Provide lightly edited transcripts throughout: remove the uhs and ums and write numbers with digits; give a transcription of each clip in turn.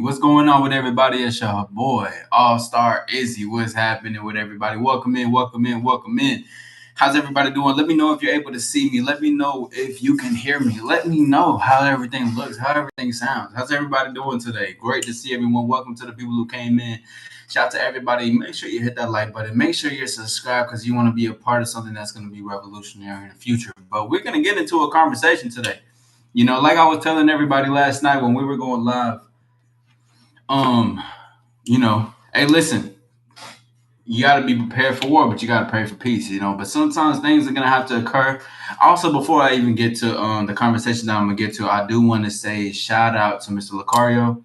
What's going on with everybody? It's your boy, AllStar Izzy. What's happening with everybody? Welcome in, welcome in, welcome in. How's everybody doing? Let me know if you're able to see me. Let me know if you can hear me. Let me know how everything looks, how everything sounds. How's everybody doing today? Great to see everyone. Welcome to the people who came in. Shout out to everybody. Make sure you hit that like button. Make sure you're subscribed because you want to be a part of something that's going to be revolutionary in the future. But we're going to get into a conversation today. Like I was telling everybody last night when we were going live, um, hey, listen, you got to be prepared for war, but you got to pray for peace. But sometimes things are gonna have to occur. Also, before I even get to the conversation that I'm gonna get to, I do want to say shout out to Mr. Lucario.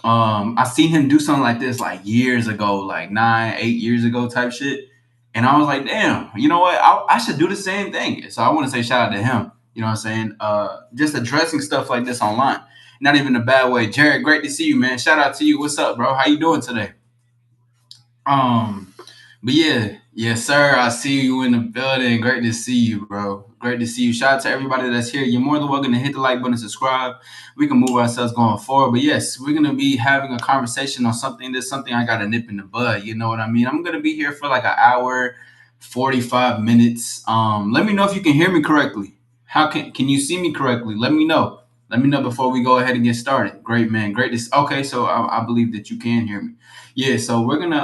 I seen him do something like this like years ago, like 9, 8 years ago, type shit, and I was like, damn, you know what? I should do the same thing. So I want to say shout out to him. You know what I'm saying? Just addressing stuff like this online, not even in a bad way. Jared, great to see you, man. Shout out to you. What's up, bro? How you doing today? Um, but yeah, yes, sir. I see you in the building. Great to see you, bro. Great to see you. Shout out to everybody that's here. You're more than welcome to hit the like button, subscribe. We can move ourselves going forward. But yes, we're gonna be having a conversation on something. That's something I got to nip in the bud. You know what I mean? I'm gonna be here for like an hour, 45 minutes. Let me know if you can hear me correctly. How can you see me correctly? Let me know. Let me know before we go ahead and get started. Great, man. Great. Okay, so I believe that you can hear me. Yeah, so we're gonna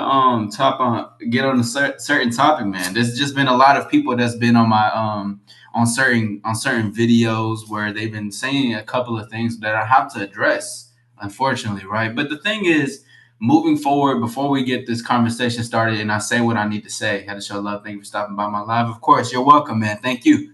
get on a certain topic, man. There's just been a lot of people that's been on my on certain videos where they've been saying a couple of things that I have to address, unfortunately, right? But the thing is, moving forward, before we get this conversation started, and I say what I need to say, had to show love. Thank you for stopping by my live. Of course, you're welcome, man. Thank you.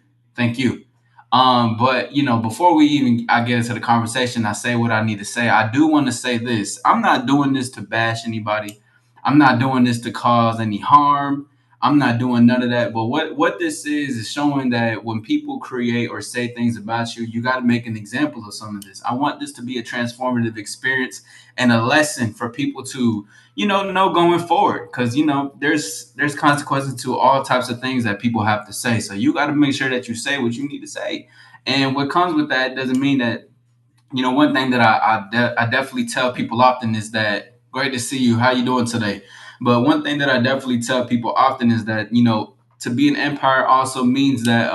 But before we even I get into the conversation, I say what I need to say. I do want to say this. I'm not doing this to bash anybody. I'm not doing this to cause any harm. I'm not doing none of that. But what this is showing that when people create or say things about you, you got to make an example of some of this. I want this to be a transformative experience and a lesson for people to know going forward, because there's consequences to all types of things that people have to say. So you got to make sure that you say what you need to say, and what comes with that doesn't mean that one thing that I definitely tell people often is that great to see you, how you doing today. But one thing that I definitely tell people often is that to be an empire also means that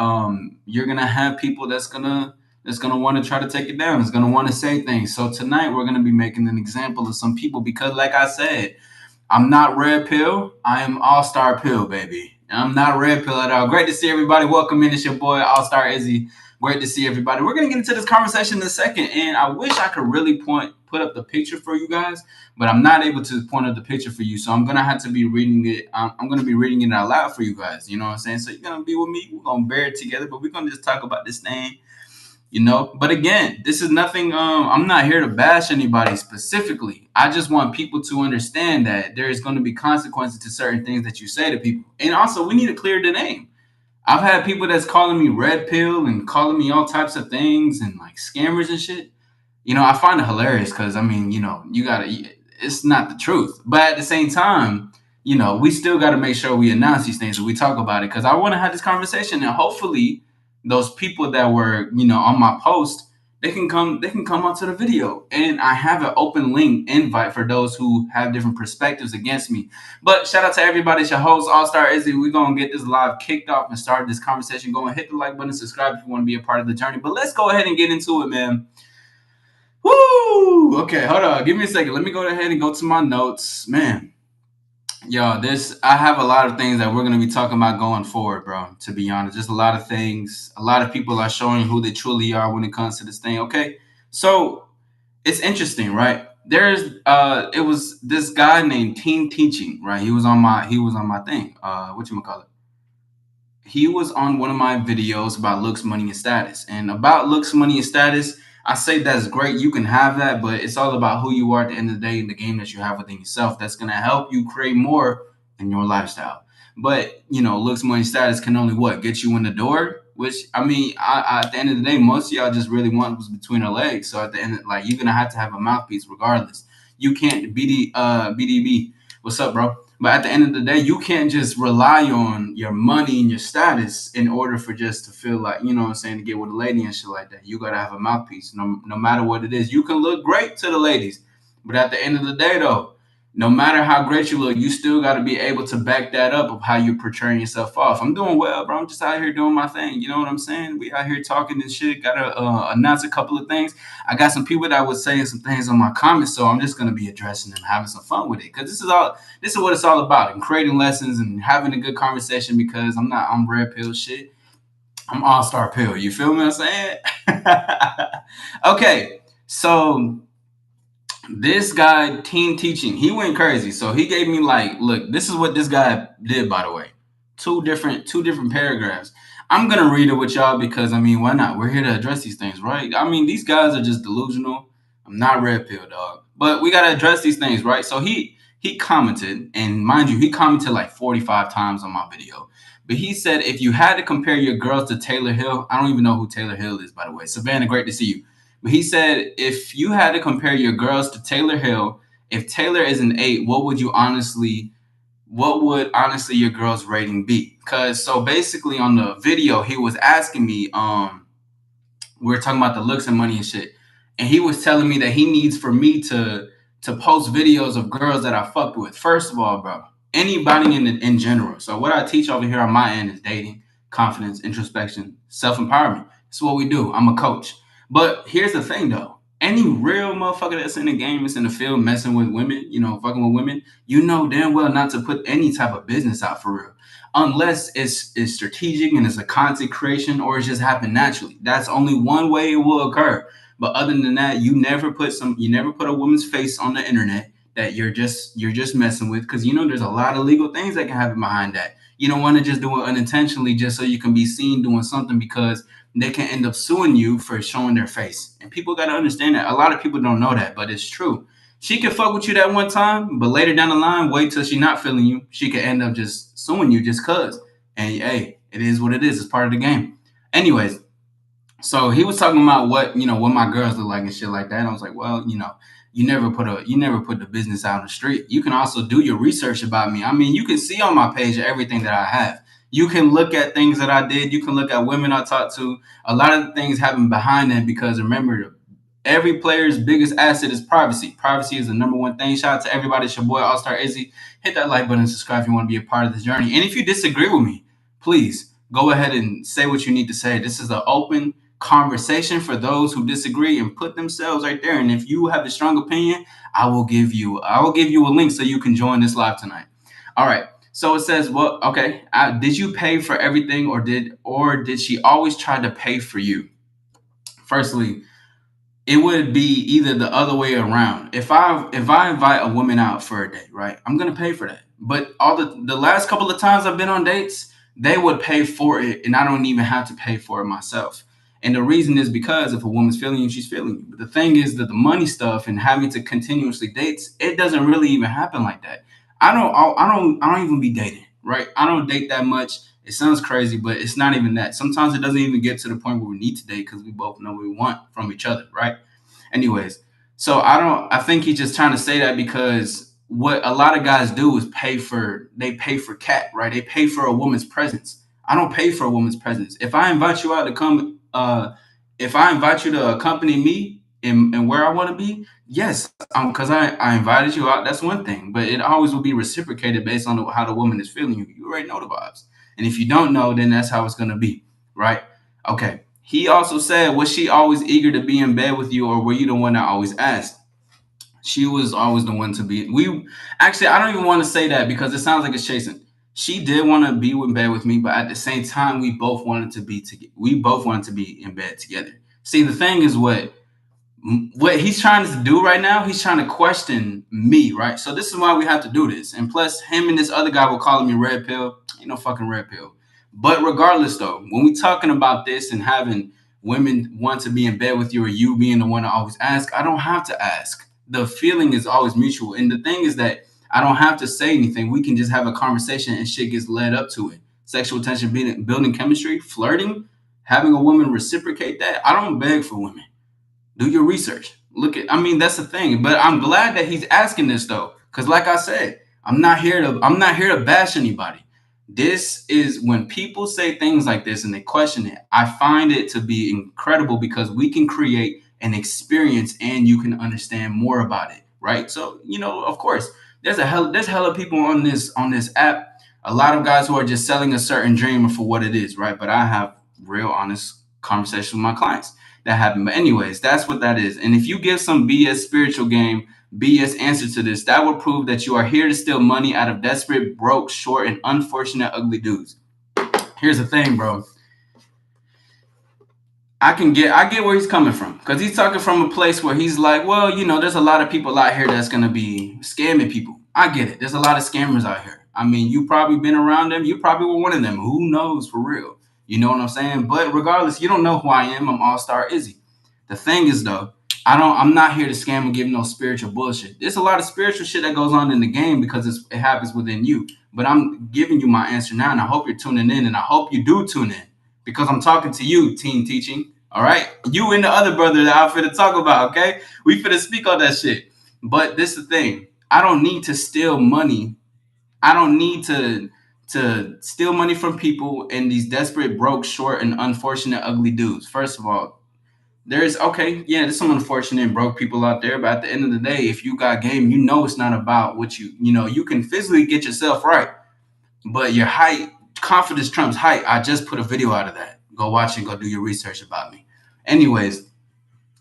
you're gonna have people that's gonna want to try to take it down. It's gonna want to say things. So tonight we're gonna be making an example of some people, because like I said, I'm not red pill. I am all-star pill, baby. I'm not red pill at all. Great to see everybody. Welcome in. It's your boy, all-star Izzy. Great to see everybody. We're gonna get into this conversation in a second, and I wish I could really put up the picture for you guys, but I'm not able to point up the picture for you. So I'm gonna have to be reading it. I'm gonna be reading it out loud for you guys. You know what I'm saying? So you're gonna be with me. We're gonna bear it together, but we're gonna just talk about this thing. But again, this is nothing. I'm not here to bash anybody specifically. I just want people to understand that there is going to be consequences to certain things that you say to people, and also we need to clear the name. I've had people that's calling me red pill and calling me all types of things and like scammers and shit. I find it hilarious because I mean, you gotta. It's not the truth, but at the same time, we still got to make sure we announce these things and we talk about it, because I want to have this conversation, and hopefully, those people that were on my post, they can come onto the video, and I have an open link invite for those who have different perspectives against me. But shout out to everybody. It's your host, All Star Izzy. We're gonna get this live kicked off and start this conversation going. Hit the like button, subscribe if you want to be a part of the journey. But let's go ahead and get into it, man. Woo! Okay, hold on. Give me a second. Let me go ahead and go to my notes, man. Yo, this I have a lot of things that we're gonna be talking about going forward, bro. To be honest, just a lot of things. A lot of people are showing who they truly are when it comes to this thing. Okay, so it's interesting, right? It was this guy named Team Teaching, right? He was on my thing. What you call it? He was on one of my videos about looks, money, and status. And about looks, money, and status, I say that's great. You can have that, but it's all about who you are at the end of the day in the game that you have within yourself. That's gonna help you create more in your lifestyle. But looks, money, status can only what get you in the door. Which I mean, at the end of the day, most of y'all just really want was between her legs. So at the end, like you're gonna have to have a mouthpiece regardless. You can't BDB. What's up, bro? But at the end of the day, you can't just rely on your money and your status in order for just to feel like, what I'm saying, to get with a lady and shit like that. You gotta have a mouthpiece, no matter what it is. You can look great to the ladies. But at the end of the day, though, no matter how great you look, you still got to be able to back that up of how you're portraying yourself off. I'm doing well, bro. I'm just out here doing my thing. You know what I'm saying? We out here talking and shit. Got to announce a couple of things. I got some people that was saying some things on my comments, so I'm just gonna be addressing them, having some fun with it, because this is what it's all about, and creating lessons and having a good conversation. Because I'm red pill shit. I'm all-star pill. You feel me? What I'm saying? Okay, so this guy, team teaching, he went crazy. So he gave me like, look, this is what this guy did, by the way. Two different paragraphs. I'm gonna read it with y'all because I mean, why not? We're here to address these things, right? I mean, these guys are just delusional. I'm not red pill, dog. But we gotta address these things, right? So he commented, and mind you, he commented like 45 times on my video. But he said, if you had to compare your girls to Taylor Hill, I don't even know who Taylor Hill is, by the way. Savannah, great to see you. But he said, if you had to compare your girls to Taylor Hill, if Taylor is an 8, what would honestly your girl's rating be? Cause so basically on the video, he was asking me, we were talking about the looks and money and shit. And he was telling me that he needs for me to post videos of girls that I fucked with. First of all, bro, anybody in general. So what I teach over here on my end is dating, confidence, introspection, self-empowerment. It's what we do. I'm a coach. But here's the thing though. Any real motherfucker that's in the game, that's in the field messing with women, fucking with women, you know damn well not to put any type of business out for real. Unless it's strategic and it's a content creation or it's just happened naturally. That's only one way it will occur. But other than that, you never put a woman's face on the internet that you're just messing with, because there's a lot of legal things that can happen behind that. You don't want to just do it unintentionally just so you can be seen doing something, because they can end up suing you for showing their face. And people got to understand that. A lot of people don't know that, but it's true. She can fuck with you that one time, but later down the line, wait till she not feeling you. She could end up just suing you just cause. And hey, it is what it is. It's part of the game. Anyways, so he was talking about what my girls look like and shit like that. And I was like, well, you never put the business out on the street. You can also do your research about me. I mean, you can see on my page everything that I have. You can look at things that I did. You can look at women I talked to. A lot of the things happen behind that, because remember, every player's biggest asset is privacy. Privacy is the number one thing. Shout out to everybody. It's your boy AllStar Izzy. Hit that like button and subscribe if you want to be a part of this journey. And if you disagree with me, please go ahead and say what you need to say. This is an open conversation for those who disagree and put themselves right there. And if you have a strong opinion, I will give you a link so you can join this live tonight. All right. So it says, well, okay, did you pay for everything, or did she always try to pay for you? Firstly, it would be either the other way around. If I invite a woman out for a date, right, I'm gonna pay for that. But all the last couple of times I've been on dates, they would pay for it, and I don't even have to pay for it myself. And the reason is because if a woman's feeling you, she's feeling you. But the thing is that the money stuff and having to continuously dates, it doesn't really even happen like that. I don't even be dating, right? I don't date that much. It sounds crazy, but it's not even that. Sometimes it doesn't even get to the point where we need to date, because we both know what we want from each other, right? Anyways, so I think he's just trying to say that because what a lot of guys do is they pay for cat, right? They pay for a woman's presence. I don't pay for a woman's presence. If I invite you to accompany me in where I want to be, yes, because I invited you out, that's one thing. But it always will be reciprocated based on how the woman is feeling you. You already know the vibes. And if you don't know, then that's how it's gonna be, right? Okay. He also said, was she always eager to be in bed with you, or were you the one that always asked? She was always the one to be. We actually, I don't even want to say that because it sounds like it's chasing. She did want to be in bed with me, but at the same time, we both wanted to be in bed together. See, the thing is, what he's trying to do right now, he's trying to question me, right? So this is why we have to do this. And plus, him and this other guy were calling me red pill. Ain't no fucking red pill. But regardless, though, when we talking about this and having women want to be in bed with you, or you being the one to always ask, I don't have to ask. The feeling is always mutual. And the thing is that I don't have to say anything. We can just have a conversation and shit gets led up to it. Sexual tension, building chemistry, flirting, having a woman reciprocate that. I don't beg for women. Do your research. I mean, that's the thing. But I'm glad that he's asking this though, because like I said, I'm not here to bash anybody. This is when people say things like this and they question it. I find it to be incredible because we can create an experience and you can understand more about it. right? So of course, there's hella people on this app. A lot of guys who are just selling a certain dream for what it is, right? But I have real honest conversations with my clients that happen. But anyways, that's what that is. And if you give some BS spiritual game, BS answer to this, that will prove that you are here to steal money out of desperate, broke, short, and unfortunate ugly dudes. Here's the thing, bro. I get where he's coming from, because he's talking from a place where he's like, well, there's a lot of people out here that's gonna be scamming people. I get it. There's a lot of scammers out here. I mean, you probably been around them. You probably were one of them. Who knows, for real? You know what I'm saying? But regardless, you don't know who I am. I'm AllStar Izzy. The thing is, though, I'm not here to scam and give no spiritual bullshit. There's a lot of spiritual shit that goes on in the game because it happens within you. But I'm giving you my answer now, and I hope you're tuning in, and I hope you do tune in, because I'm talking to you, team teaching. All right, you and the other brother that I'm finna talk about. Okay, we finna speak on that shit. But this is the thing: I don't need to steal money. I don't need to steal money from people and these desperate, broke, short, and unfortunate, ugly dudes. First of all, there's some unfortunate and broke people out there, but at the end of the day, if you got game, it's not about what you can physically get yourself right, but your height, confidence trumps height. I just put a video out of that. Go watch and go do your research about me. Anyways,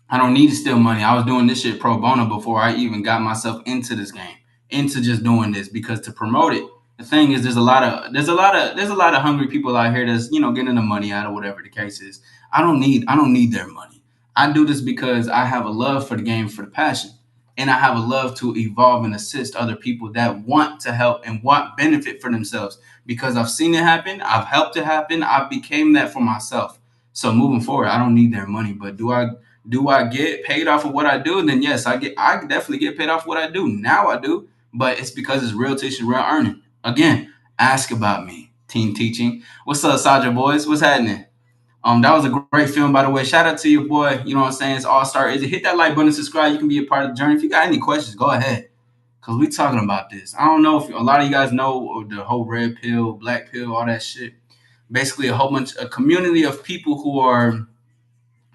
I don't need to steal money. I was doing this shit pro bono before I even got myself into this game, into just doing this, because to promote it. The thing is, there's a lot of hungry people out here that's getting the money out of whatever the case is. I don't need their money. I do this because I have a love for the game, for the passion, and I have a love to evolve and assist other people that want to help and want benefit for themselves. Because I've seen it happen, I've helped it happen, I've became that for myself. So moving forward, I don't need their money. But do I get paid off of what I do? And then yes, I definitely get paid off what I do. Now I do, but it's because it's real teaching, real earning. Again, ask about me, team teaching. What's up, Saja boys? What's happening? That was a great film, by the way. Shout out to your boy. You know what I'm saying? It's AllStar. Is it? Hit that like button, subscribe. You can be a part of the journey. If you got any questions, go ahead, cause we talking about this. I don't know if a lot of you guys know the whole red pill, black pill, all that shit. Basically, a community of people who are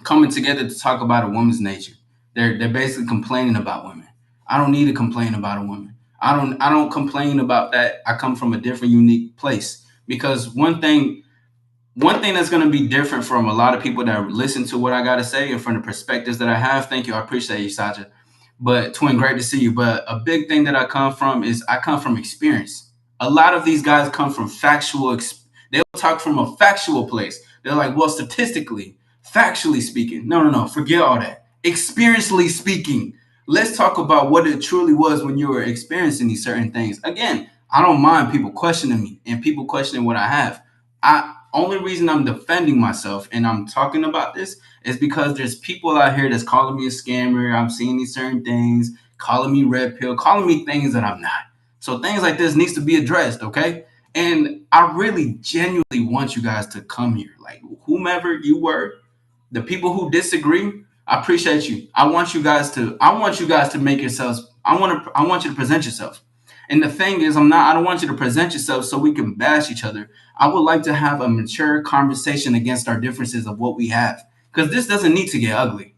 coming together to talk about a woman's nature. They're basically complaining about women. I don't need to complain about a woman. I don't complain about that. I come from a different, unique place, because one thing that's going to be different from a lot of people that listen to what I got to say and from the perspectives that I have. Thank you. I appreciate you, Saja. But twin, great to see you. But a big thing that I come from is I come from experience. A lot of these guys come from they'll talk from a factual place. They're like, well, statistically, factually speaking. No, no, no. Forget all that. Experientially speaking. Let's talk about what it truly was when you were experiencing these certain things. Again, I don't mind people questioning me and people questioning what I have. I only reason I'm defending myself and I'm talking about this is because there's people out here that's calling me a scammer. I'm seeing these certain things, calling me red pill, calling me things that I'm not. So things like this needs to be addressed, okay? And I really genuinely want you guys to come here. Like whomever you were, the people who disagree, I appreciate you. I want you guys to make yourselves. I want you to present yourself. And the thing is, I don't want you to present yourself so we can bash each other. I would like to have a mature conversation against our differences of what we have. Because this doesn't need to get ugly.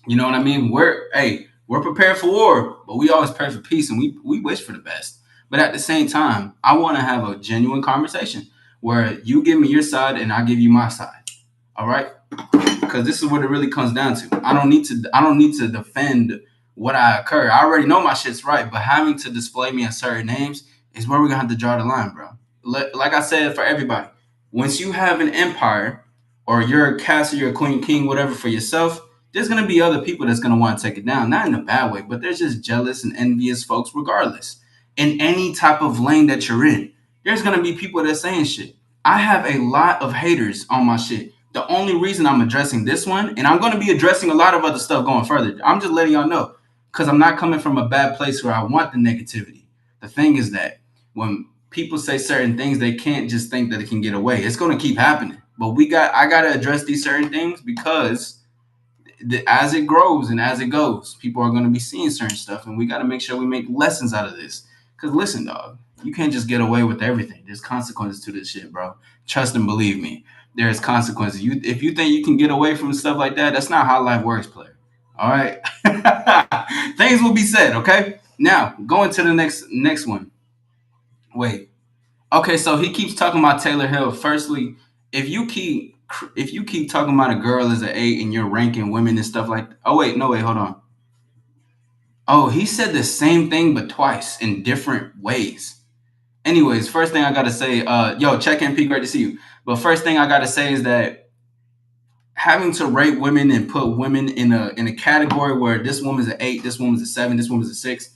You know what I mean? We're prepared for war, but we always pray for peace and we wish for the best. But at the same time, I want to have a genuine conversation where you give me your side and I give you my side. All right? Because this is what it really comes down to. I don't need to defend what I occur. I already know my shit's right, but having to display me in certain names is where we're gonna have to draw the line, bro. Like I said, for everybody, once you have an empire or you're a castle, you're a queen, king, whatever for yourself, there's gonna be other people that's gonna want to take it down. Not in a bad way, but there's just jealous and envious folks, regardless. In any type of lane that you're in, there's gonna be people that's saying shit. I have a lot of haters on my shit. The only reason I'm addressing this one, and I'm going to be addressing a lot of other stuff going further. I'm just letting y'all know because I'm not coming from a bad place where I want the negativity. The thing is that when people say certain things, they can't just think that it can get away. It's going to keep happening. But I got to address these certain things because as it grows and as it goes, people are going to be seeing certain stuff, and we got to make sure we make lessons out of this. Because listen, dog, you can't just get away with everything. There's consequences to this shit, bro. Trust and believe me. There's consequences. If you think you can get away from stuff like that, that's not how life works, player. All right. Things will be said, okay? Now, going to the next one. Wait. Okay, so he keeps talking about Taylor Hill. Firstly, if you keep talking about a girl as an eight and you're ranking women and stuff like, oh wait, no wait, hold on. Oh, he said the same thing but twice in different ways. Anyways, first thing I gotta say, yo, check in P, great to see you. But first thing I gotta say is that having to rate women and put women in a category where this woman's an eight, this woman's a seven, this woman's a six,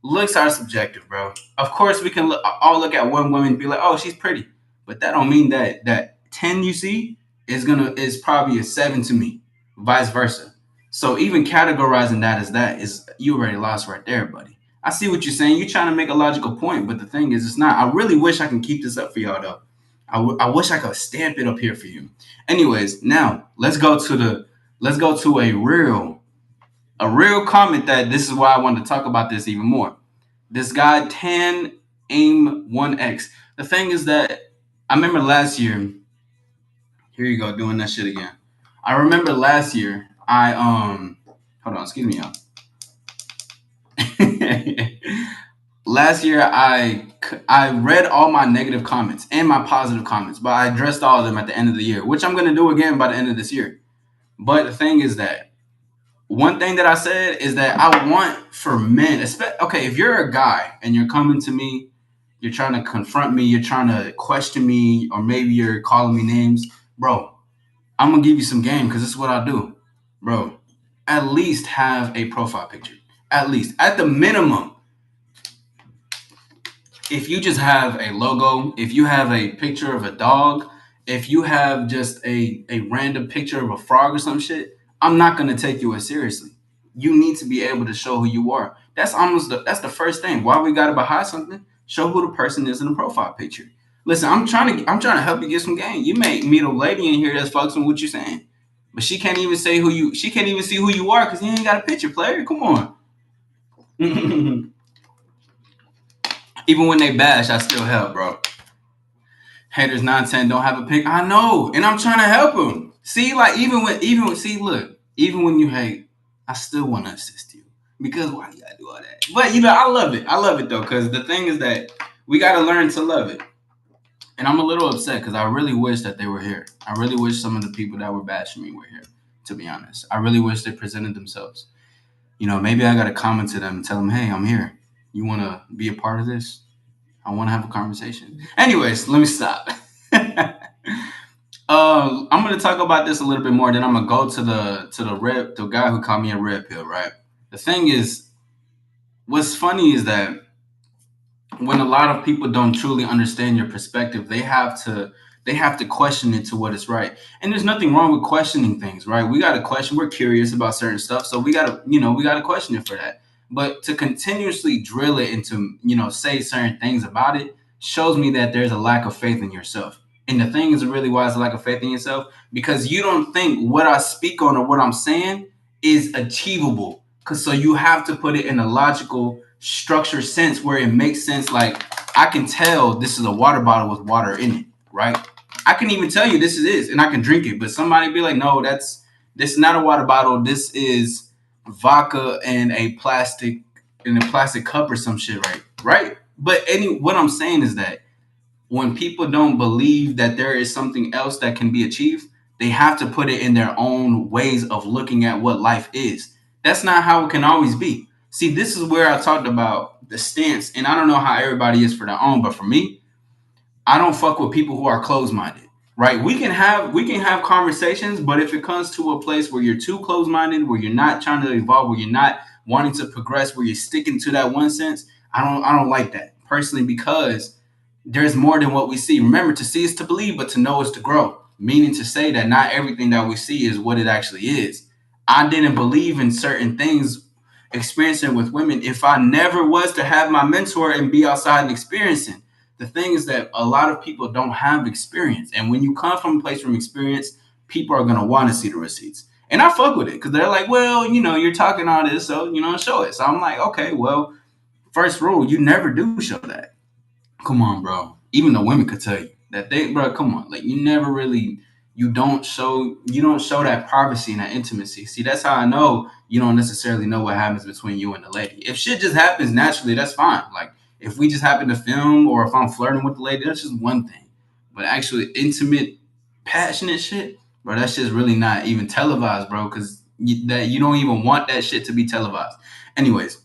looks are subjective, bro. Of course, we can all look at one woman and be like, "Oh, she's pretty," but that don't mean that 10 you see is probably a seven to me, vice versa. So even categorizing that is you already lost right there, buddy. I see what you're saying. You're trying to make a logical point, but the thing is, it's not. I really wish I can keep this up for y'all though. I wish I could stamp it up here for you. Anyways, now let's go to a real comment that this is why I wanted to talk about this even more. This guy Tan Aim 1X. The thing is that I remember last year. Here you go, doing that shit again. I remember last year. I hold on, excuse me, y'all. Last year I read all my negative comments and my positive comments, but I addressed all of them at the end of the year, which I'm gonna do again by the end of this year. But the thing is that one thing that I said is that I want for men, okay, if you're a guy and you're coming to me, you're trying to confront me, you're trying to question me, or maybe you're calling me names, bro, I'm gonna give you some game because this is what I do, bro. At least have a profile picture. At least, at the minimum, if you just have a logo, if you have a picture of a dog, if you have just a random picture of a frog or some shit, I'm not gonna take you as seriously. You need to be able to show who you are. That's the first thing. Why we gotta hide something? Show who the person is in the profile picture. Listen, I'm trying to help you get some game. You may meet a lady in here that's fucking with what you're saying, but she can't even say who you. She can't even see who you are because you ain't got a picture, player. Come on. Even when they bash, I still help, bro. Haters 910 don't have a pick. I know, and I'm trying to help them. See, like see, look, even when you hate, I still want to assist you because why you gotta do all that? But I love it. I love it though, because the thing is that we gotta learn to love it. And I'm a little upset because I really wish that they were here. I really wish some of the people that were bashing me were here. To be honest, I really wish they presented themselves. Maybe I gotta comment to them and tell them, "Hey, I'm here. You want to be a part of this? I want to have a conversation." Anyways, let me stop. I'm gonna talk about this a little bit more. Then I'm gonna go to the guy who called me a red pill. Right. The thing is, what's funny is that when a lot of people don't truly understand your perspective, they have to question it to what is right. And there's nothing wrong with questioning things, right? We got to question. We're curious about certain stuff, so we got to question it for that. But to continuously drill it into say certain things about it shows me that there's a lack of faith in yourself. And the thing is really why it's a lack of faith in yourself because you don't think what I speak on or what I'm saying is achievable. Cause so you have to put it in a logical structure sense where it makes sense. Like I can tell this is a water bottle with water in it, right? I can even tell you this is and I can drink it, but somebody be like, no, this is not a water bottle. This is vodka in a plastic cup or some shit, right? Right. But what I'm saying is that when people don't believe that there is something else that can be achieved, they have to put it in their own ways of looking at what life is. That's not how it can always be. See, this is where I talked about the stance, and I don't know how everybody is for their own, but for me, I don't fuck with people who are closed minded. Right? We can have conversations, but if it comes to a place where you're too closed minded, where you're not trying to evolve, where you're not wanting to progress, where you're sticking to that one sense, I don't like that personally because there's more than what we see. Remember, to see is to believe, but to know is to grow. Meaning to say that not everything that we see is what it actually is. I didn't believe in certain things experiencing with women if I never was to have my mentor and be outside and experiencing. The thing is that a lot of people don't have experience. And when you come from a place from experience, people are going to want to see the receipts. And I fuck with it because they're like, well, you're talking all this, so, show it. So I'm like, okay, well, first rule, you never do show that. Come on, bro. Even the women could tell you that bro, come on. Like, you never really you don't show that privacy and that intimacy. See, that's how I know you don't necessarily know what happens between you and the lady. If shit just happens naturally, that's fine. Like if we just happen to film or if I'm flirting with the lady, that's just one thing. But actually intimate, passionate shit, bro, that's just really not even televised, bro, because that you don't even want that shit to be televised. Anyways,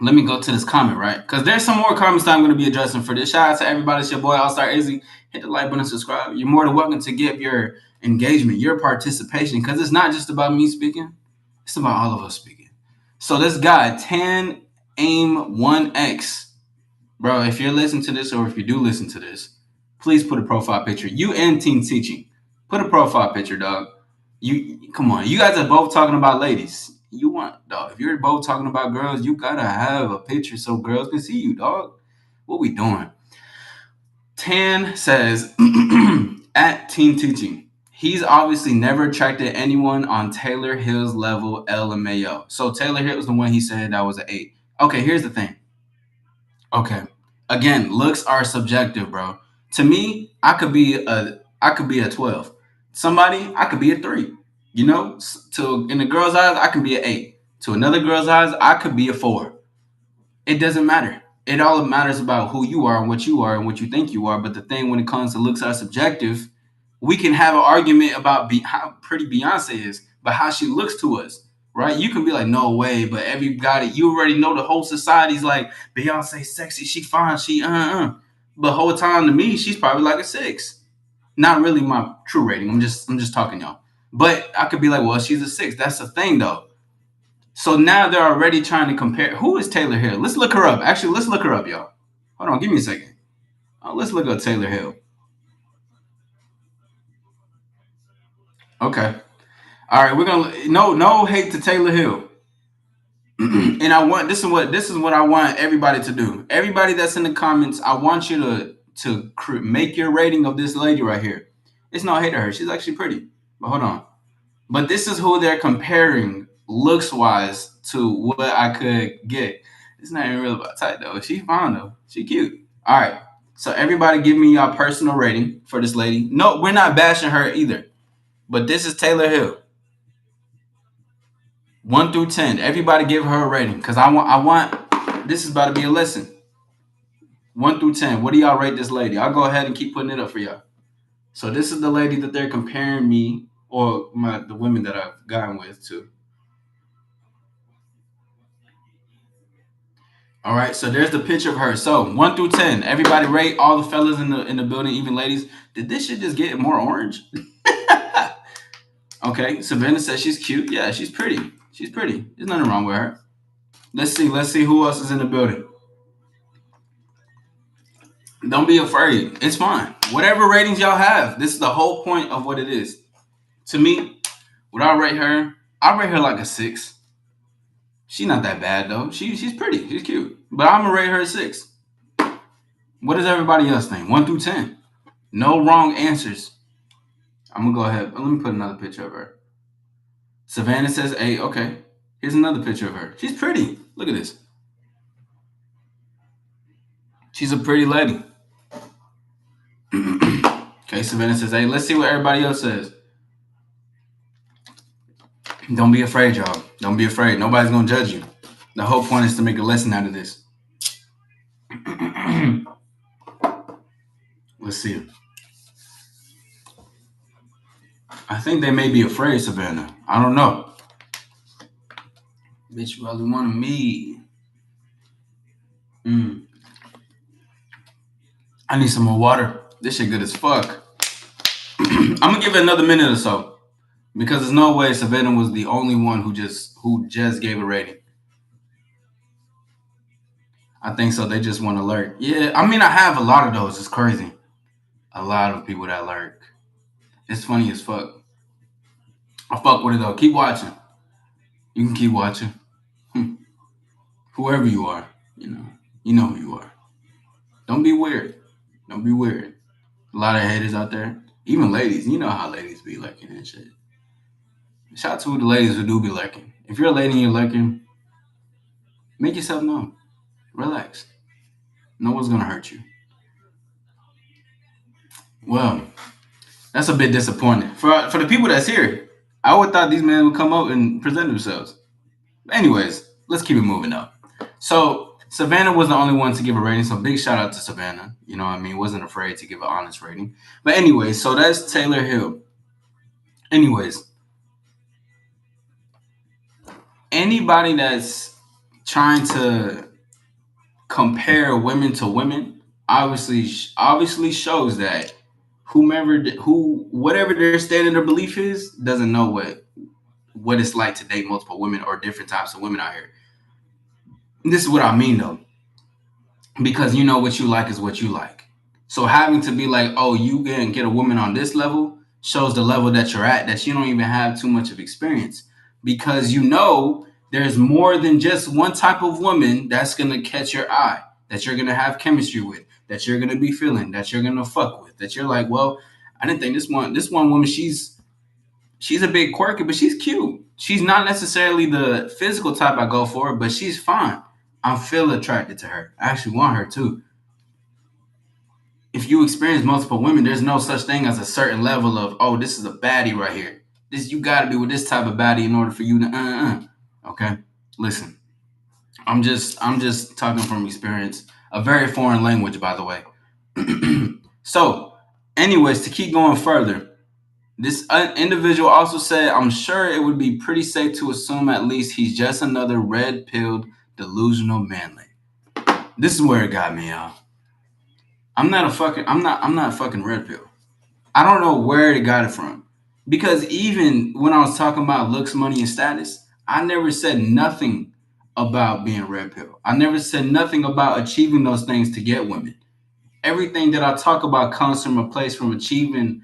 let me go to this comment, right? Because there's some more comments that I'm going to be addressing for this. Shout out to everybody. It's your boy, AllStar Izzy. Hit the like button and subscribe. You're more than welcome to give your engagement, your participation, because it's not just about me speaking. It's about all of us speaking. So this guy, Tan Aim 1X, bro, if you're listening to this or if you do listen to this, please put a profile picture. You and Team Teaching, put a profile picture, dog. You come on. You guys are both talking about ladies. You want dog. If you're both talking about girls, you gotta have a picture so girls can see you, dog. What we doing? Tan says at Team Teaching. He's obviously never attracted anyone on Taylor Hill's level LMAO. So Taylor Hill was the one he said that was an 8. Okay, here's the thing. Okay. Again, looks are subjective, bro. To me, I could be a 12. Somebody, I could be a 3. You know, to in the girl's eyes, I can be an 8. To another girl's eyes, I could be a 4. It doesn't matter. It all matters about who you are and what you are and what you think you are. But the thing when it comes to looks are subjective, we can have an argument about how pretty Beyonce is, but how she looks to us, right? You can be like, no way, but everybody, you already know the whole society's like, Beyonce sexy, she fine, she. But whole time to me, she's probably like a 6. Not really my true rating. I'm just talking y'all. But I could be like, well, she's a 6. That's the thing though. So now they're already trying to compare. Who is Taylor Hill? Let's look her up. Actually, let's look her up, y'all. Hold on, give me a second. Let's look up Taylor Hill. Okay. All right, we're gonna no hate to Taylor Hill. And I want this is what I want everybody to do. Everybody that's in the comments, I want you to make your rating of this lady right here. It's no hate to her. She's actually pretty. But hold on. But this is who they're comparing looks wise to what I could get. It's not even real about tight though. She fine though. She cute. All right. So everybody give me your personal rating for this lady. No, we're not bashing her either. But this is Taylor Hill. 1 through 10. Everybody give her a rating. Cause I want this is about to be a lesson. 1 through 10. What do y'all rate this lady? I'll go ahead and keep putting it up for y'all. So this is the lady that they're comparing me or the women that I've gotten with to. All right, so there's the picture of her. So 1 through 10, everybody rate all the fellas in the building, even ladies. Did this shit just get more orange? Okay, Savannah says she's cute. Yeah, she's pretty. She's pretty. There's nothing wrong with her. Let's see who else is in the building. Don't be afraid. It's fine. Whatever ratings y'all have, this is the whole point of what it is. To me, would I rate her? I rate her like a 6. She's not that bad though. She's pretty. She's cute. But I'm gonna rate her a 6. What does everybody else think? 1 through 10. No wrong answers. I'm gonna go ahead. Let me put another picture of her. Savannah says 8. Okay. Here's another picture of her. She's pretty. Look at this. She's a pretty lady. Okay, Savannah says 8. Let's see what everybody else says. Don't be afraid, y'all. Don't be afraid. Nobody's gonna judge you. The whole point is to make a lesson out of this. Let's see. I think they may be afraid, Savannah. I don't know. Bitch really wanted me. I need some more water. This shit good as fuck. I'm gonna give it another minute or so. Because there's no way Savannah was the only one who just gave a rating. I think so. They just want to lurk. Yeah, I mean I have a lot of those. It's crazy. A lot of people that lurk. It's funny as fuck. I fuck with it though. Keep watching. You can keep watching. Whoever you are, you know who you are. Don't be weird. Don't be weird. A lot of haters out there. Even ladies. You know how ladies be lurking and shit. Shout out to the ladies who do be lurking. If you're a lady and you're lurking, make yourself known. Relax. No one's gonna hurt you. Well, That's a bit disappointing for the people that's here. I would thought these men would come up and present themselves. Anyways, let's keep it moving up. So Savannah was the only one to give a rating. So big shout out to Savannah. You know what I mean? Wasn't afraid to give an honest rating. But anyways, so that's Taylor Hill. Anyways, anybody that's trying to compare women to women obviously shows that whatever their standard of belief is doesn't know what it's like to date multiple women or different types of women out here. And this is what I mean though, because you know what you like is what you like. So having to be like, oh, you can get a woman on this level shows the level that you're at, that you don't even have too much of experience. Because you know there's more than just one type of woman that's gonna catch your eye, that you're gonna have chemistry with, that you're gonna be feeling, that you're gonna fuck with, that you're like, well, I didn't think this one woman, she's a bit quirky, but she's cute. She's not necessarily the physical type I go for, but she's fine. I feel attracted to her. I actually want her too. If you experience multiple women, there's no such thing as a certain level of, oh, this is a baddie right here. This you got to be with this type of baddie in order for you to Okay, listen. I'm just talking from experience. A very foreign language, by the way. So, anyways, to keep going further, this individual also said, I'm sure it would be pretty safe to assume at least he's just another red pilled, delusional manly. This is where it got me, y'all. I'm not a fucking red pill. I don't know where they got it from. Because even when I was talking about looks, money, and status, I never said nothing about being red pill. I never said nothing about achieving those things to get women. Everything that I talk about comes from a place from achieving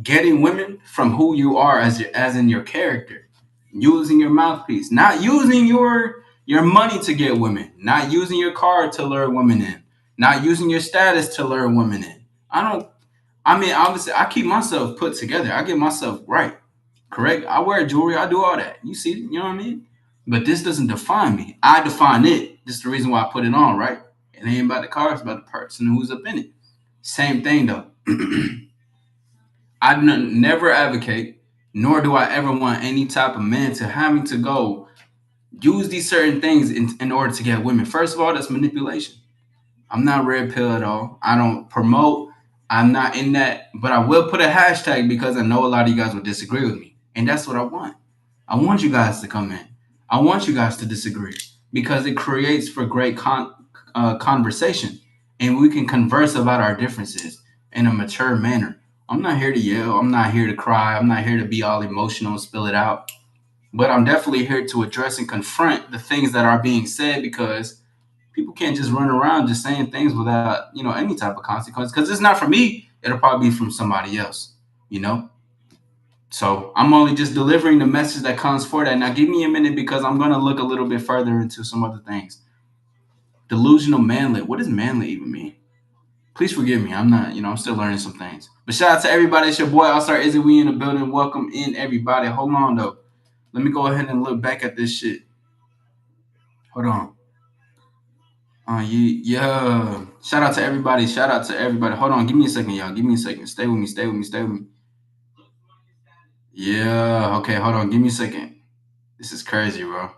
getting women from who you are as in your character, using your mouthpiece, not using your money to get women, not using your car to lure women in, not using your status to lure women in. I don't. I mean, obviously, I keep myself put together. I get myself right, correct. I wear jewelry. I do all that. You see, you know what I mean. But this doesn't define me. I define it. This is the reason why I put it on, right? It ain't about the car. It's about the person who's up in it. Same thing though. Never advocate, nor do I ever want any type of man to having to go use these certain things in order to get women. First of all, that's manipulation. I'm not red pill at all. I don't promote. I'm not in that, but I will put a hashtag because I know a lot of you guys will disagree with me, and that's what I want. I want you guys to come in. I want you guys to disagree because it creates for great conversation, and we can converse about our differences in a mature manner. I'm not here to yell. I'm not here to cry. I'm not here to be all emotional and spill it out. But I'm definitely here to address and confront the things that are being said because people can't just run around just saying things without any type of consequence. Because it's not from me; it'll probably be from somebody else. You know. So I'm only just delivering the message that comes for that. Now give me a minute because I'm gonna look a little bit further into some other things. Delusional manlet. What does manlet even mean? Please forgive me. I'm not, I'm still learning some things. But shout out to everybody. It's your boy AllStar Izzy. We in the building. Welcome in everybody. Hold on though. Let me go ahead and look back at this shit. Hold on. Yeah. Shout out to everybody. Shout out to everybody. Hold on. Give me a second, y'all. Give me a second. Stay with me. Stay with me. Stay with me. Yeah. Okay. Hold on. Give me a second. This is crazy, bro.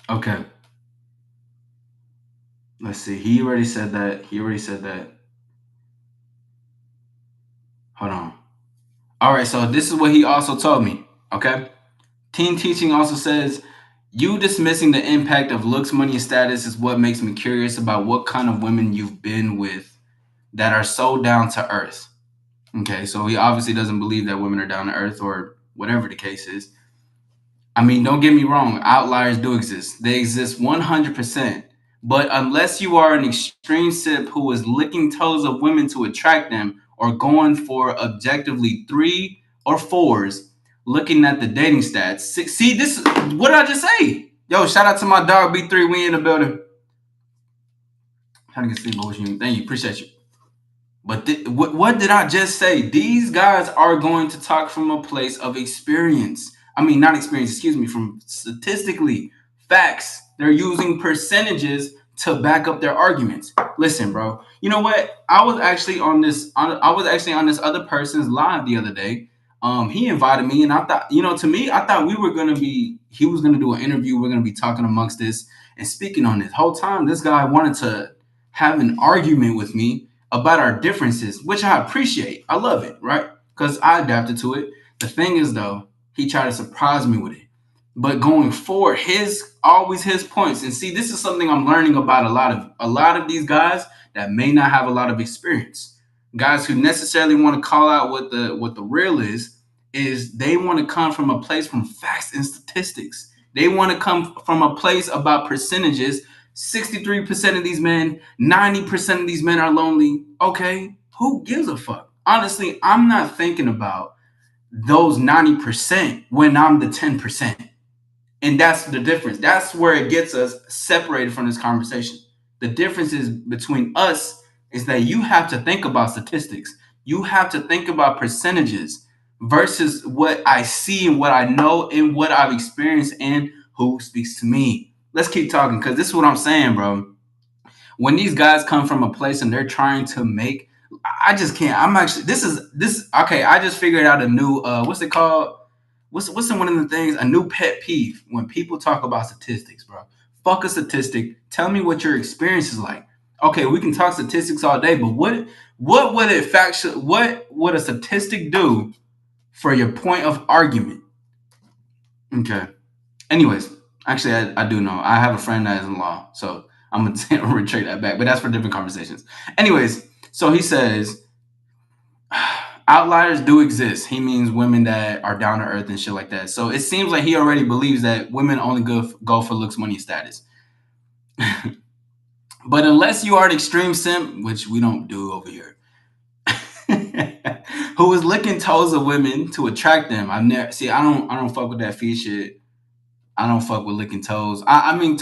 Okay. Let's see. He already said that. He already said that. Hold on. All right. So this is what he also told me. Okay. Teen Teaching also says, you dismissing the impact of looks, money, and status is what makes me curious about what kind of women you've been with that are so down to earth. Okay, so he obviously doesn't believe that women are down to earth or whatever the case is. I mean, don't get me wrong, outliers do exist. They exist 100%. But unless you are an extreme sip who is licking toes of women to attract them or going for objectively threes or fours, looking at the dating stats. See, this what did I just say? Yo, shout out to my dog B3. We in the building. Trying to get sleep, but thank you. Appreciate you. But what did I just say? These guys are going to talk from a place of experience. I mean, not experience, excuse me, from statistically facts. They're using percentages to back up their arguments. Listen, bro. You know what? I was actually on this other person's live the other day. He invited me, and I thought, to me, I thought we were gonna be. He was gonna do an interview. We're gonna be talking amongst this and speaking on this. Whole time, this guy wanted to have an argument with me about our differences, which I appreciate. I love it, right? Because I adapted to it. The thing is, though, he tried to surprise me with it. But going forward, his points. And see, this is something I'm learning about a lot of these guys that may not have a lot of experience. Guys who necessarily want to call out what the real is they want to come from a place from facts and statistics. They want to come from a place about percentages. 63% of these men, 90% of these men are lonely. Okay, who gives a fuck? Honestly, I'm not thinking about those 90% when I'm the 10%. And that's the difference. That's where it gets us separated from this conversation. The difference is between us is that you have to think about statistics. You have to think about percentages versus what I see and what I know and what I've experienced and who speaks to me. Let's keep talking because this is what I'm saying, bro. When these guys come from a place and they're trying to make, I just can't. I'm actually this okay. I just figured out a new what's it called? What's one of the things, a new pet peeve when people talk about statistics, bro? Fuck a statistic. Tell me what your experience is like. Okay, we can talk statistics all day, but what would a statistic do for your point of argument? Okay. Anyways, actually, I do know. I have a friend that is in law, so I'm gonna retract that back. But that's for different conversations. Anyways, so he says outliers do exist. He means women that are down to earth and shit like that. So it seems like he already believes that women only go for looks, money, and status. But unless you are an extreme simp, which we don't do over here, who is licking toes of women to attract them. I've never see. I don't fuck with that feet shit. I don't fuck with licking toes. I mean,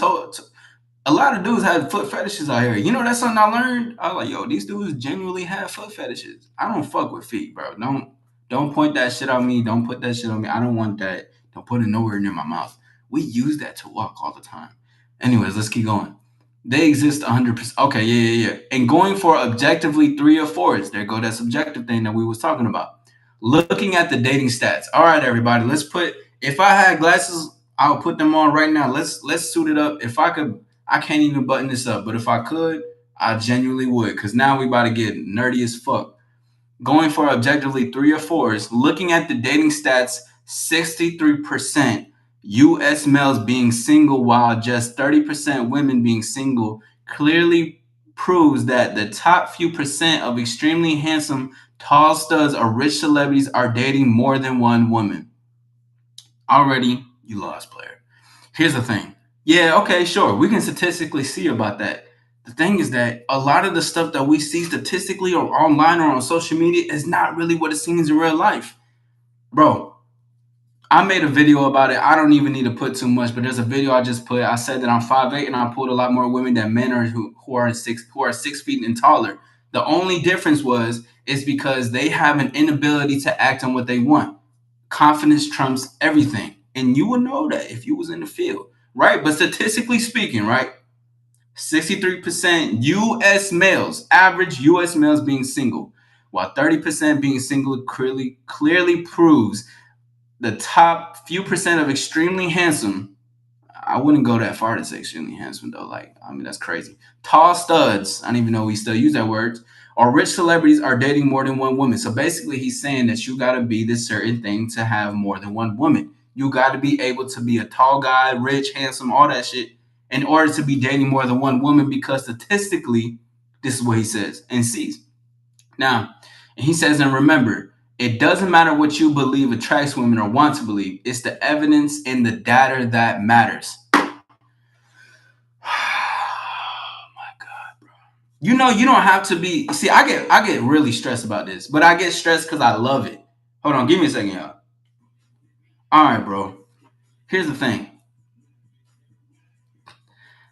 a lot of dudes have foot fetishes out here. You know, that's something I learned. I was like, yo, these dudes genuinely have foot fetishes. I don't fuck with feet, bro. Don't point that shit on me. Don't put that shit on me. I don't want that. Don't put it nowhere near my mouth. We use that to walk all the time. Anyways, let's keep going. They exist 100%. Okay, yeah. And going for objectively three or fours. There go that subjective thing that we was talking about. Looking at the dating stats. All right, everybody. Let's put. If I had glasses, I'll put them on right now. Let's suit it up. If I could, I can't even button this up. But if I could, I genuinely would. Cause now we about to get nerdy as fuck. Going for objectively three or fours. Looking at the dating stats, 63% U.S. males being single, while just 30% women being single, clearly proves that the top few percent of extremely handsome, tall studs or rich celebrities are dating more than one woman. Already, you lost, player. Here's the thing. Yeah, okay, sure. We can statistically see about that. The thing is that a lot of the stuff that we see statistically or online or on social media is not really what it seems in real life. Bro, I made a video about it. I don't even need to put too much, but there's a video I just put. I said that I'm 5'8" and I pulled a lot more women than men are who are 6 feet and taller. The only difference is because they have an inability to act on what they want. Confidence trumps everything. And you would know that if you was in the field, right? But statistically speaking, right? 63% US males, average US males being single, while 30% being single clearly proves the top few percent of extremely handsome. I wouldn't go that far to say extremely handsome though. Like, I mean, that's crazy. Tall studs, I don't even know we still use that word, or rich celebrities are dating more than one woman. So basically, he's saying that you got to be this certain thing to have more than one woman. You got to be able to be a tall guy, rich, handsome, all that shit, in order to be dating more than one woman, because statistically, this is what he says and sees. Now, and he says, and remember, it doesn't matter what you believe attracts women or want to believe. It's the evidence and the data that matters. Oh my God, bro. You don't have to be. See, I get really stressed about this, but I get stressed because I love it. Hold on, give me a second, y'all. All right, bro. Here's the thing.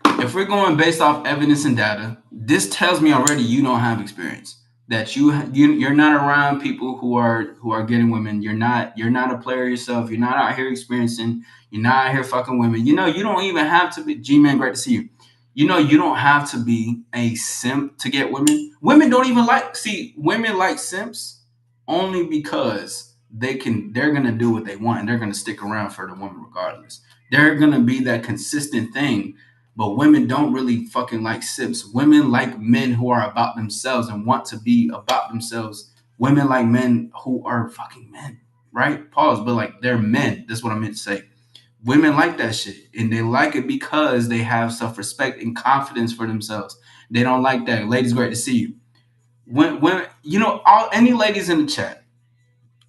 If we're going based off evidence and data, this tells me already you don't have experience. That you're not around people who are getting women. You're not a player yourself. You're not out here experiencing. You're not out here fucking women. You don't even have to be G-man. Great to see you. You don't have to be a simp to get women. Women don't even women like simps only because they're gonna do what they want and they're gonna stick around for the woman regardless. They're gonna be that consistent thing. But women don't really fucking like simps. Women like men who are about themselves and want to be about themselves. Women like men who are fucking men, right? Pause, but like they're men. That's what I meant to say. Women like that shit, and they like it because they have self-respect and confidence for themselves. They don't like that. Ladies, great to see you. When all any ladies in the chat,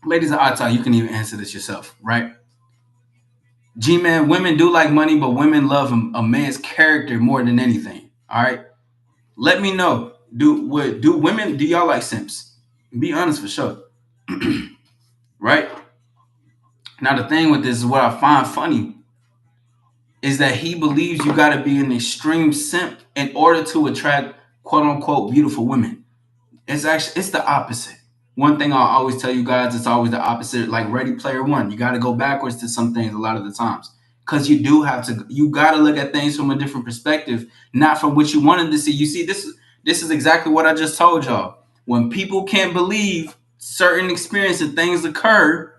ladies of Ata, you can even answer this yourself, right? G man, women do like money, but women love a man's character more than anything. All right, let me know. Do y'all like simps? Be honest for sure, right? Now the thing with this is what I find funny is that he believes you got to be an extreme simp in order to attract quote unquote beautiful women. It's the opposite. One thing I'll always tell you guys, it's always the opposite. Like Ready Player One, you got to go backwards to some things a lot of the times because you got to look at things from a different perspective, not from what you wanted to see. You see, this is exactly what I just told y'all. When people can't believe certain experiences and things occur,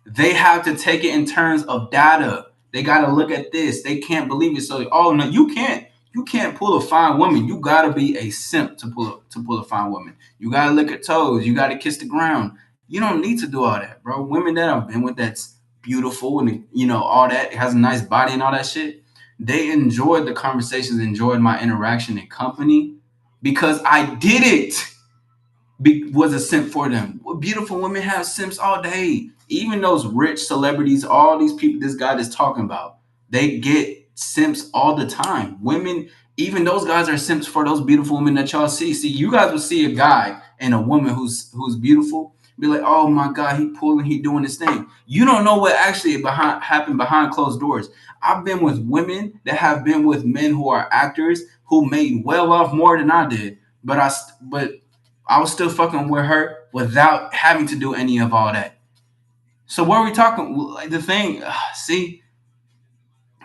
they have to take it in terms of data. They got to look at this. They can't believe it. So, oh no, you can't. You can't pull a fine woman. You gotta be a simp to pull a fine woman. You gotta lick her toes. You gotta kiss the ground. You don't need to do all that, bro. Women that I've been with that's beautiful and all that has a nice body and all that shit. They enjoyed the conversations, enjoyed my interaction and company because I did it was a simp for them. Beautiful women have simps all day. Even those rich celebrities, all these people this guy is talking about, they get simps all the time. Women, even those guys are simps for those beautiful women that y'all see. See, you guys will see a guy and a woman who's beautiful, be like, oh my God, he pulling, he doing this thing. You don't know what actually happened behind closed doors. I've been with women that have been with men who are actors who made well off more than I did. But I was still fucking with her without having to do any of all that. So what are we talking? Like the thing, see,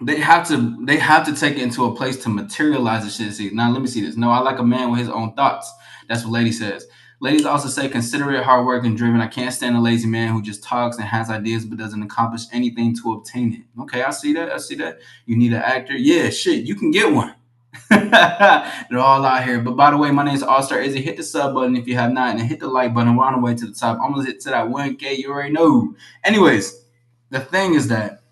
they have to take it into a place to materialize the shit. See, now let me see this. No, I like a man with his own thoughts. That's what lady says. Ladies also say considerate, hardworking, driven. I can't stand a lazy man who just talks and has ideas but doesn't accomplish anything to obtain it. Okay, I see that. I see that. You need an actor. Yeah, shit, you can get one. They're all out here. But by the way, my name is AllStar Izzy. Hit the sub button if you have not, and hit the like button. We're on the way to the top. Almost hit to that 1K. You already know. Anyways, the thing is that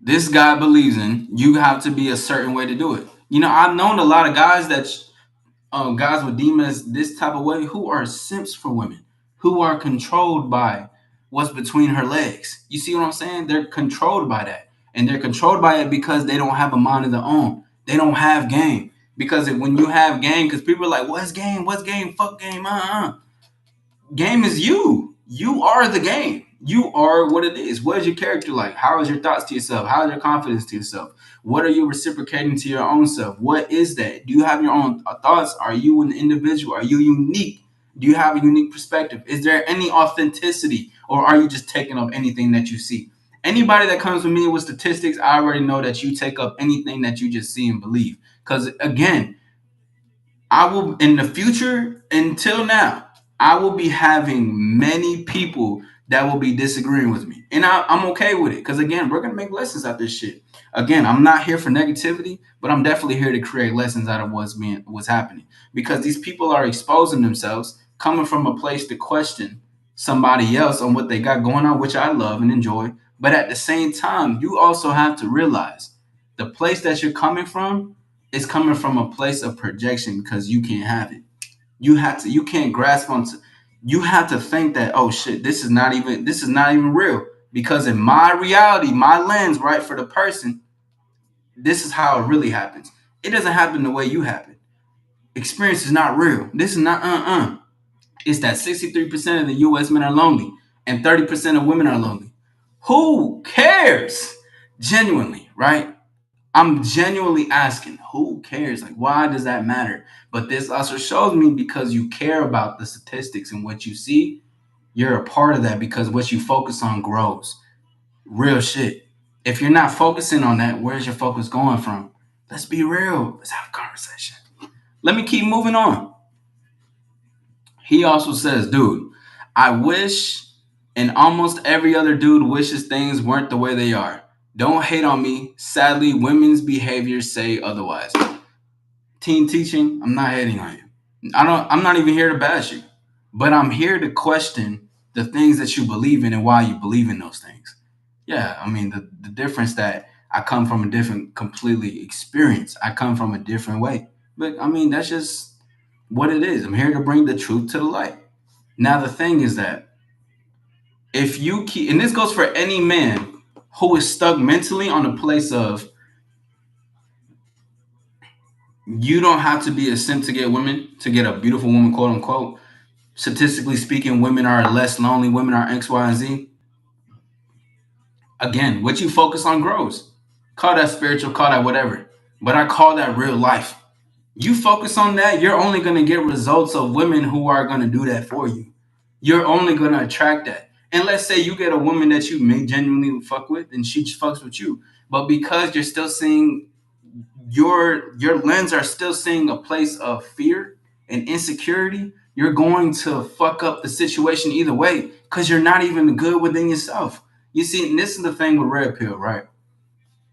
this guy believes in you have to be a certain way to do it. I've known a lot of guys that guys would deem as this type of way who are simps for women, who are controlled by what's between her legs. You see what I'm saying? They're controlled by that. And they're controlled by it because they don't have a mind of their own. They don't have game. Because when you have game, because people are like, what's game? What's game? Fuck game. Game is you. You are the game. You are what it is. What is your character like? How is your thoughts to yourself? How is your confidence to yourself? What are you reciprocating to your own self? What is that? Do you have your own thoughts? Are you an individual? Are you unique? Do you have a unique perspective? Is there any authenticity? Or are you just taking up anything that you see? Anybody that comes with me with statistics, I already know that you take up anything that you just see and believe. Because again, I will in the future until now, I will be having many people that will be disagreeing with me. And I'm okay with it. Because again, we're gonna make lessons out of this shit. Again, I'm not here for negativity, but I'm definitely here to create lessons out of what's happening. Because these people are exposing themselves, coming from a place to question somebody else on what they got going on, which I love and enjoy. But at the same time, you also have to realize the place that you're coming from is coming from a place of projection because you can't have it. You can't grasp onto you have to think that, oh shit, this is not even real. Because in my reality, my lens, right, for the person, this is how it really happens. It doesn't happen the way you happen. Experience is not real. This is not It's that 63% of the US men are lonely and 30% of women are lonely. Who cares? Genuinely, right? I'm genuinely asking, who cares? Like, why does that matter? But this also shows me because you care about the statistics and what you see, you're a part of that because what you focus on grows. Real shit. If you're not focusing on that, where's your focus going from? Let's be real. Let's have a conversation. Let me keep moving on. He also says, dude, I wish, and almost every other dude wishes things weren't the way they are. Don't hate on me. Sadly, women's behaviors say otherwise. Teen teaching, I'm not hating on you. I'm not even here to bash you. But I'm here to question the things that you believe in and why you believe in those things. Yeah, I mean the difference that I come from a different completely experience. I come from a different way. But I mean that's just what it is. I'm here to bring the truth to the light. Now the thing is that if you keep, and this goes for any man who is stuck mentally on a place of you don't have to be a simp to get women, to get a beautiful woman, quote unquote. Statistically speaking, women are less lonely, women are X, Y, and Z. Again, what you focus on grows. Call that spiritual, call that whatever. But I call that real life. You focus on that, you're only going to get results of women who are going to do that for you. You're only going to attract that. And let's say you get a woman that you may genuinely fuck with and she fucks with you. But because you're still seeing your lens are still seeing a place of fear and insecurity, you're going to fuck up the situation either way because you're not even good within yourself. You see, and this is the thing with red pill, right?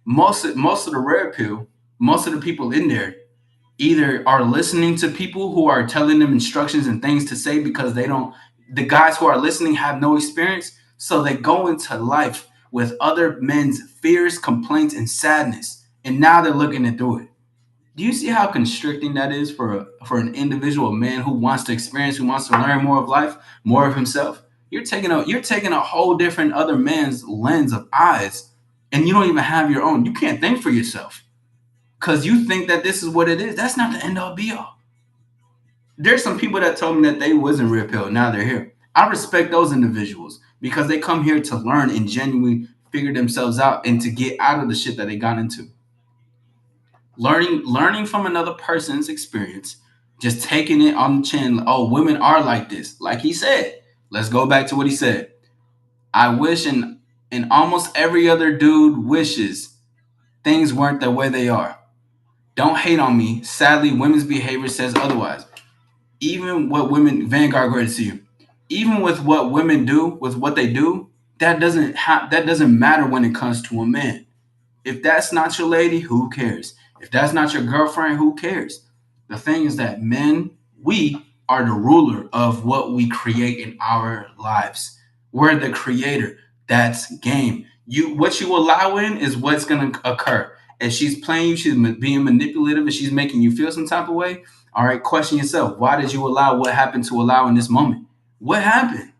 Most of the red pill, most of the people in there either are listening to people who are telling them instructions and things to say because they don't, the guys who are listening have no experience, so they go into life with other men's fears, complaints, and sadness, and now they're looking to do it. Do you see how constricting that is for an individual man who wants to experience, who wants to learn more of life, more of himself? You're taking a whole different other man's lens of eyes, and you don't even have your own. You can't think for yourself because you think that this is what it is. That's not the end all be all. There's some people that told me that they wasn't red pill. Now they're here. I respect those individuals because they come here to learn and genuinely figure themselves out and to get out of the shit that they got into. Learning from another person's experience, just taking it on the chin. Oh, women are like this. Like he said. Let's go back to what he said. I wish and almost every other dude wishes things weren't the way they are. Don't hate on me. Sadly, women's behavior says otherwise. Even what women, Vanguard, great to see you. Even with what women do, with what they do, that doesn't matter when it comes to a man. If that's not your lady, who cares? If that's not your girlfriend, who cares? The thing is that men, we are the ruler of what we create in our lives. We're the creator. That's game. What you allow in is what's gonna occur. If she's playing you, she's being manipulative, and she's making you feel some type of way. All right, question yourself. Why did you allow what happened to allow in this moment? What happened?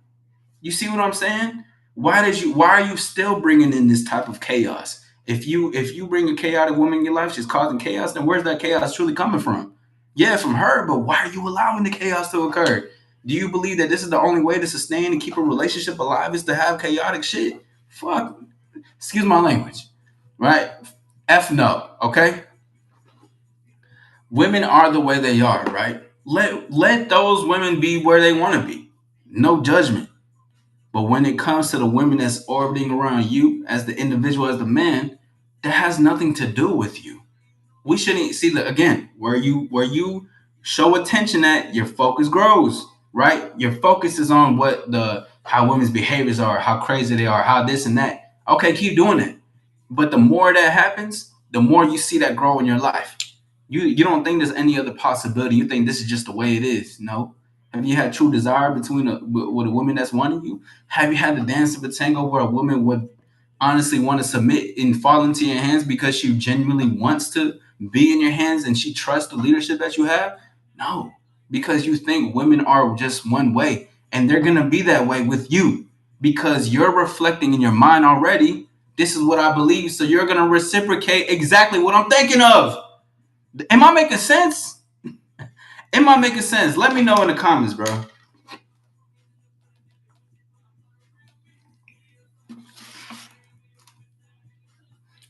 You see what I'm saying? Why are you still bringing in this type of chaos? If you bring a chaotic woman in your life, she's causing chaos, then where's that chaos truly coming from? Yeah, from her, but why are you allowing the chaos to occur? Do you believe that this is the only way to sustain and keep a relationship alive is to have chaotic shit? Fuck. Excuse my language. Right? F no, okay? Women are the way they are, right? Let those women be where they want to be. No judgment. But when it comes to the women that's orbiting around you as the individual, as the man, that has nothing to do with you. We shouldn't see that again, where you show attention at your focus grows, right? Your focus is on what the how women's behaviors are, how crazy they are, how this and that. Okay, keep doing it. But the more that happens, the more you see that grow in your life. You don't think there's any other possibility. You think this is just the way it is. No. Have you had true desire between with a woman that's wanting you? Have you had to dance of a tango where a woman would honestly want to submit and fall into your hands because she genuinely wants to be in your hands and she trusts the leadership that you have? No, because you think women are just one way and they're going to be that way with you because you're reflecting in your mind already. This is what I believe. So you're going to reciprocate exactly what I'm thinking of. Am I making sense? Am I making sense? Let me know in the comments, bro.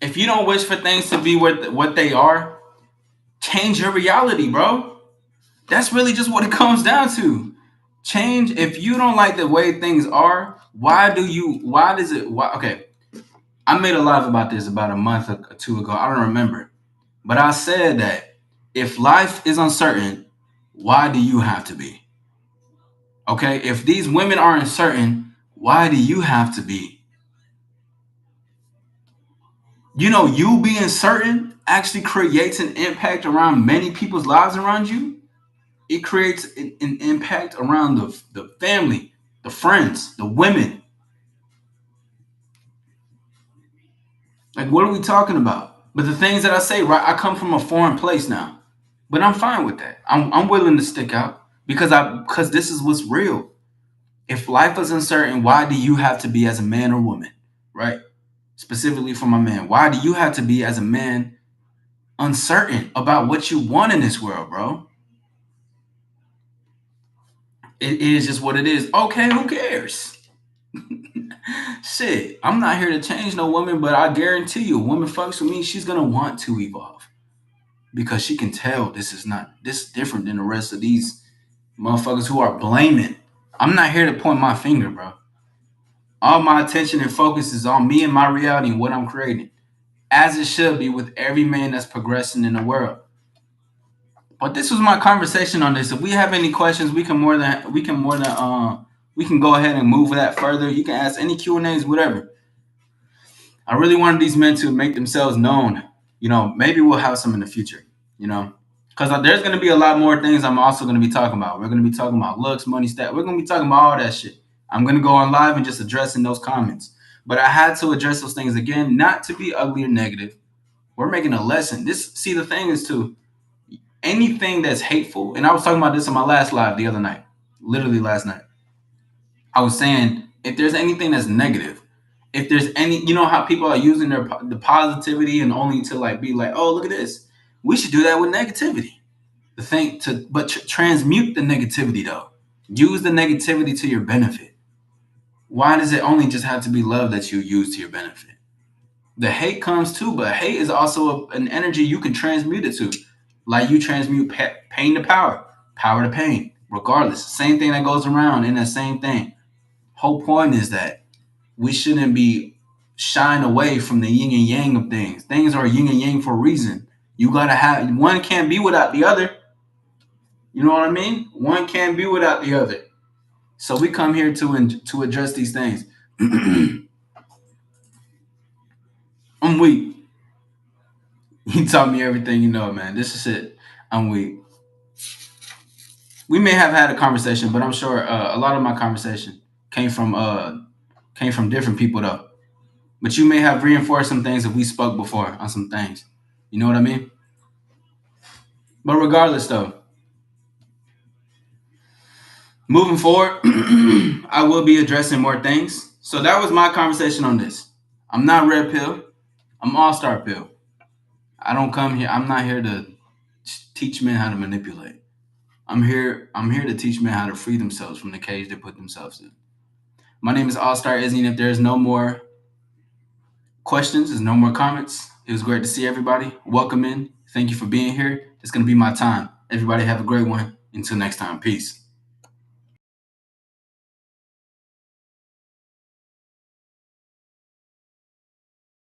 If you don't wish for things to be what they are, change your reality, bro. That's really just what it comes down to. Change. If you don't like the way things are, why does it, why, okay. I made a live about this about a month or two ago. I don't remember. But I said that if life is uncertain, why do you have to be? Okay, if these women are uncertain, why do you have to be? You know, you being certain actually creates an impact around many people's lives around you. It creates an impact around the family, the friends, the women. Like, what are we talking about? But the things that I say, right? I come from a foreign place now, but I'm fine with that. I'm willing to stick out because this is what's real. If life is uncertain, why do you have to be as a man or woman, right? Specifically for my man, why do you have to be as a man uncertain about what you want in this world, bro? It is just what it is. Okay, who cares? Shit, I'm not here to change no woman, but I guarantee you, a woman fucks with me, she's gonna want to evolve because she can tell this is different than the rest of these motherfuckers who are blaming. I'm not here to point my finger, bro. All my attention and focus is on me and my reality and what I'm creating, as it should be with every man that's progressing in the world. But this was my conversation on this. If we have any questions, we can go ahead and move that further. You can ask any Q&As, whatever. I really wanted these men to make themselves known. You know, maybe we'll have some in the future. You know, because there's going to be a lot more things I'm also going to be talking about. We're going to be talking about looks, money, stat. We're going to be talking about all that shit. I'm going to go on live and just addressing those comments. But I had to address those things again, not to be ugly or negative. We're making a lesson. The thing is too, anything that's hateful, and I was talking about this on my last live the other night, literally last night. I was saying if there's anything that's negative, if there's any, you know how people are using the positivity and only to like be like, oh look at this, we should do that with negativity. The thing to but transmute the negativity though. Use the negativity to your benefit. Why does it only just have to be love that you use to your benefit? The hate comes too, but hate is also an energy you can transmute it to. Like you transmute pain to power, power to pain, regardless. Same thing that goes around in that same thing. Whole point is that we shouldn't be shying away from the yin and yang of things. Things are yin and yang for a reason. You gotta have one can't be without the other. You know what I mean? One can't be without the other. So we come here to address these things. I'm weak. You taught me everything you know, man. This is it. I'm weak. We may have had a conversation, but I'm sure a lot of my conversation came from different people though. But you may have reinforced some things that we spoke before on some things. You know what I mean? But regardless, though, moving forward, I will be addressing more things. So that was my conversation on this. I'm not red pill. I'm all-star pill. I don't come here. I'm not here to teach men how to manipulate. I'm here to teach men how to free themselves from the cage they put themselves in. My name is All-Star Izzy, and if there's no more questions, there's no more comments. It was great to see everybody. Welcome in. Thank you for being here. It's gonna be my time. Everybody have a great one. Until next time. Peace.